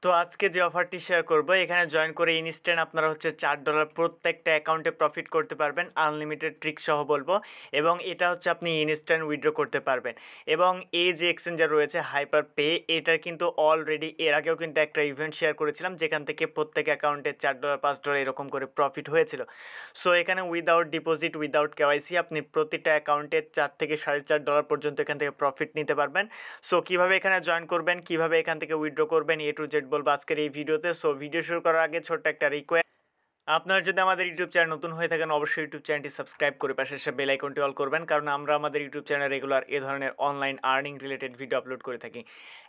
তো আজকে যে অফারটি শেয়ার করব এখানে জয়েন করে ইনস্ট্যান্ট আপনারা হচ্ছে $4 প্রত্যেকটা অ্যাকাউন্টে প্রফিট করতে পারবেন, আনলিমিটেড ট্রিক সহ বলবো। এবং এটা হচ্ছে আপনি ইনস্ট্যান্ট উইথড্র করতে পারবেন। এবং এই যে এক্সচেঞ্জার রয়েছে হাইপার পে, এটার কিন্তু অলরেডি এর আগেও কিন্তু একটা ইভেন্ট শেয়ার করেছিলাম যেখান থেকে প্রত্যেক অ্যাকাউন্টে $4 $5 এরকম করে প্রফিট হয়েছিল। সো এখানে উইদাউট ডিপোজিট উইদাউট কেওয়াইসি আপনি প্রতিটা অ্যাকাউন্টে $4 থেকে $4.5 পর্যন্ত এখান থেকে প্রফিট নিতে পারবেন। সো কীভাবে এখানে জয়েন করবেন, কীভাবে এখান থেকে উইথড্র করবেন, এ টু জেড বলবো আজকের এই ভিডিওতে। সো ভিডিও শুরু করার আগে ছোট্ট একটা রিকোয়েস্ট, আপনারা যদি আমাদের ইউটিউব চ্যানেল নতুন হয়ে থাকেন অবশ্যই ইউটিউব চ্যানেলটি সাবস্ক্রাইব করে পাশে এসে বেল আইকনটি অল করবেন, কারণ আমরা আমাদের ইউটিউব চ্যানেলে রেগুলার এ ধরনের online earning related video upload করে থাকি।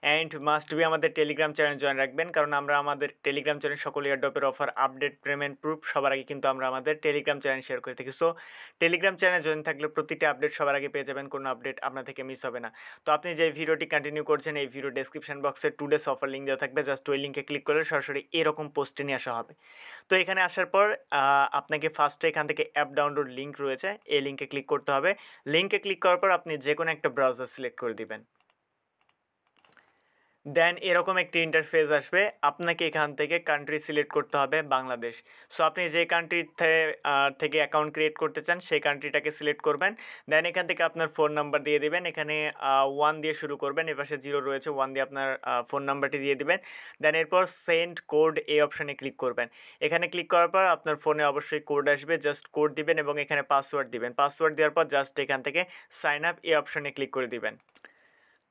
অ্যান্ড মাস্ট বি আমাদের টেলিগ্রাম চ্যানেল জয়েন রাখবেন, কারণ আমরা আমাদের টেলিগ্রাম চ্যানেল সকল এয়ারড্রপের অফার আপডেট পেমেন্ট প্রুফ সবার আগে কিন্তু আমরা আমাদের টেলিগ্রাম চ্যানেল শেয়ার করে থাকি। সো টেলিগ্রাম চ্যানেল জয়েন থাকলে প্রতিটি আপডেট সবার আগে পেয়ে যাবেন, কোনো আপডেট আপনার থেকে মিস হবে না। তো আপনি যে ভিডিওটি কন্টিনিউ করছেন এই ভিডিও ডেসক্রিপশন বক্সে টুডেস অফার লিঙ্ক দেওয়া থাকবে, জাস্ট ওই লিঙ্কে ক্লিক করলে সরাসরি এরকম পোস্টে নিয়ে আসা হবে। তো এখানে আসার পর আপনাকে ফার্স্টে এখান থেকে অ্যাপ ডাউনলোড লিঙ্ক রয়েছে, এই লিঙ্কে ক্লিক করতে হবে। লিঙ্কে ক্লিক করার পর আপনি যে কোনো একটা ব্রাউজার সিলেক্ট করে দিবেন। দেন এরকম একটি ইন্টারফেস আসবে, আপনাকে এখান থেকে কান্ট্রি সিলেক্ট করতে হবে বাংলাদেশ। সো আপনি যে কান্ট্রি থেকে অ্যাকাউন্ট ক্রিয়েট করতে চান সেই কান্ট্রিটাকে সিলেক্ট করবেন। দেন এখান থেকে আপনার ফোন নাম্বার দিয়ে দেবেন, এখানে 1 দিয়ে শুরু করবেন, এপাশে 0 রয়েছে, 1 দিয়ে আপনার ফোন নাম্বারটি দিয়ে দিবেন। দেন এরপর সেন্ড কোড এই অপশানে ক্লিক করবেন। এখানে ক্লিক করার পর আপনার ফোনে অবশ্যই কোড আসবে, জাস্ট কোড দিবেন এবং এখানে পাসওয়ার্ড দিবেন। পাসওয়ার্ড দেওয়ার পর জাস্ট এখান থেকে সাইন আপ এই অপশানে ক্লিক করে দিবেন।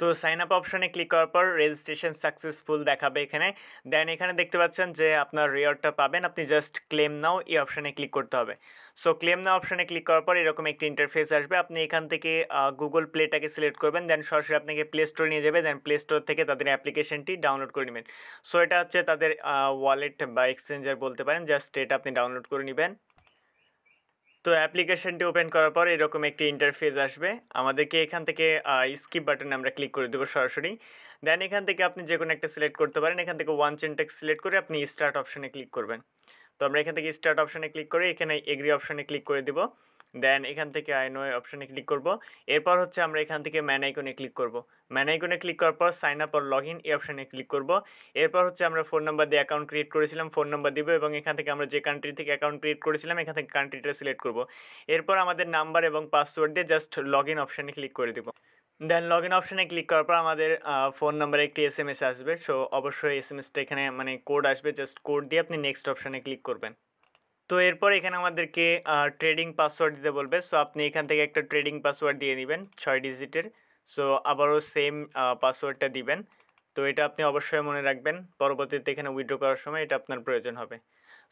তো সাইন আপ অপশানে ক্লিক করার পর রেজিস্ট্রেশন সাকসেসফুল দেখাবে এখানে। দেন এখানে দেখতে পাচ্ছেন যে আপনার রিওয়ার্ডটা পাবেন, আপনি জাস্ট ক্লেম নাও এই অপশানে ক্লিক করতে হবে। সো ক্লেম নাও অপশানে ক্লিক করার পর এরকম একটি ইন্টারফেস আসবে, আপনি এখান থেকে গুগল প্লেটাকে সিলেক্ট করবেন। দেন সরাসরি আপনাকে প্লে স্টোরে নিয়ে যাবে, দেন প্লে স্টোর থেকে তাদের অ্যাপ্লিকেশনটি ডাউনলোড করে নেবেন। সো এটা হচ্ছে তাদের ওয়ালেট বা এক্সচেঞ্জার বলতে পারেন, জাস্ট এটা আপনি ডাউনলোড করে নেবেন। তো অ্যাপ্লিকেশনটি ওপেন করার পর এরকম একটি ইন্টারফেস আসবে, আমাদেরকে এখান থেকে স্কিপ বাটনে আমরা ক্লিক করে দেবো সরাসরি। দেন এখান থেকে আপনি যে কোনো একটা সিলেক্ট করতে পারেন, এখান থেকে ওয়ান চেন টেক্সট সিলেক্ট করে আপনি স্টার্ট অপশানে ক্লিক করবেন। তো আমরা এখান থেকে স্টার্ট অপশানে ক্লিক করে এখানে এগ্রি অপশানে ক্লিক করে দিব। দেন এখান থেকে আই নো অপশানে ক্লিক করব। এরপর হচ্ছে আমরা এখান থেকে ম্যান আইকনে ক্লিক করব। ম্যান আইকনে ক্লিক করার পর sign up or log in এই অপশানে ক্লিক করব। এরপর হচ্ছে আমরা ফোন নাম্বার দিয়ে অ্যাকাউন্ট ক্রিয়েট করেছিলাম, ফোন নাম্বার দিব এবং এখান থেকে আমরা যে কান্ট্রি থেকে অ্যাকাউন্ট ক্রিয়েট করেছিলাম এখান থেকে কান্ট্রিটা সিলেক্ট করব। এরপর আমাদের নাম্বার এবং পাসওয়ার্ড দিয়ে জাস্ট লগ ইন অপশানে ক্লিক করে দেব। দেন লগ ইন অপশানে ক্লিক করার পর আমাদের ফোন নাম্বারে একটি SMS আসবে। সো অবশ্যই SMSটা এখানে মানে কোড আসবে, জাস্ট কোড দিয়ে আপনি নেক্সট অপশানে ক্লিক করবেন। তো এরপর এখানে আমাদেরকে ট্রেডিং পাসওয়ার্ড দিতে বলবে। সো আপনি এখান থেকে একটা ট্রেডিং পাসওয়ার্ড দিয়ে নেবেন 6 ডিজিটের। সো আবারও সেম পাসওয়ার্ডটা দিবেন। তো এটা আপনি অবশ্যই মনে রাখবেন, পরবর্তীতে এখানে উইথড্র করার সময় এটা আপনার প্রয়োজন হবে।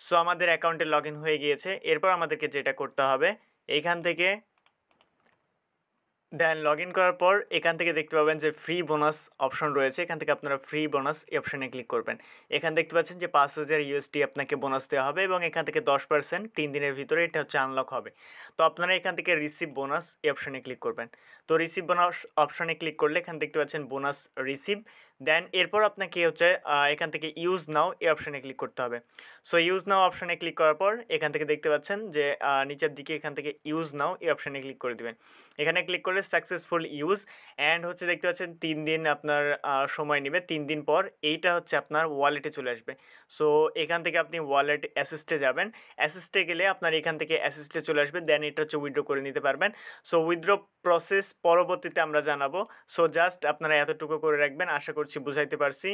সো আমাদের অ্যাকাউন্টে লগ ইন হয়ে গিয়েছে। এরপর আমাদেরকে যেটা করতে হবে এইখান থেকে দেন লগ ইন করার পর এখান থেকে দেখতে পাবেন যে ফ্রি বোনাস অপশন রয়েছে, এখান থেকে আপনারা ফ্রি বোনাস এই অপশানে ক্লিক করবেন। এখানে দেখতে পাচ্ছেন যে 5000 USD আপনাকে বোনাস দেওয়া হবে এবং এখান থেকে 10% 3 দিনের ভিতরে এটা হচ্ছে আনলক হবে। তো আপনারা এখান থেকে রিসিভ বোনাস এই অপশানে ক্লিক করবেন। তো রিসিভ বোনাস অপশানে ক্লিক করলে এখানে দেখতে পাচ্ছেন বোনাস রিসিভ। দেন এরপর আপনাকে হচ্ছে এখান থেকে ইউজ নাও এই অপশানে ক্লিক করতে হবে। সো ইউজ নাও অপশানে ক্লিক করার পর এখান থেকে দেখতে পাচ্ছেন যে নিচের দিকে এখান থেকে ইউজ নাও এই অপশানে ক্লিক করে দেবেন। এখানে ক্লিক করলে সাকসেসফুল ইউজ অ্যান্ড হচ্ছে দেখতে পাচ্ছেন 3 দিন আপনার সময় নেবে। 3 দিন পর এইটা হচ্ছে আপনার ওয়ালেটে চলে আসবে। সো এখান থেকে আপনি ওয়ালেট অ্যাসিস্টে যাবেন, অ্যাসিস্টে গেলে আপনার এখান থেকে অ্যাসিস্টে চলে আসবে। দেন এটা হচ্ছে উইথড্র করে নিতে পারবেন। সো উইথড্র প্রসেস পরবর্তীতে আমরা জানাবো। সো জাস্ট আপনারা এতটুকু করে রাখবেন, আশা করছি বুঝাইতে পারছি।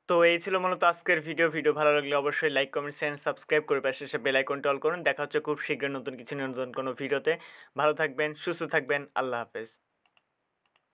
তো এই ছিল মূলত আজকের ভিডিও ভালো লাগলে অবশ্যই লাইক কমেন্ট শেয়ার সাবস্ক্রাইব করে পাশে এসে বেল আইকনটি অল করুন। দেখা হচ্ছে খুব শীঘ্রই নতুন কিছু নতুন কোনো ভিডিওতে। ভালো থাকবেন, সুস্থ থাকবেন, আল্লাহ হাফেজ।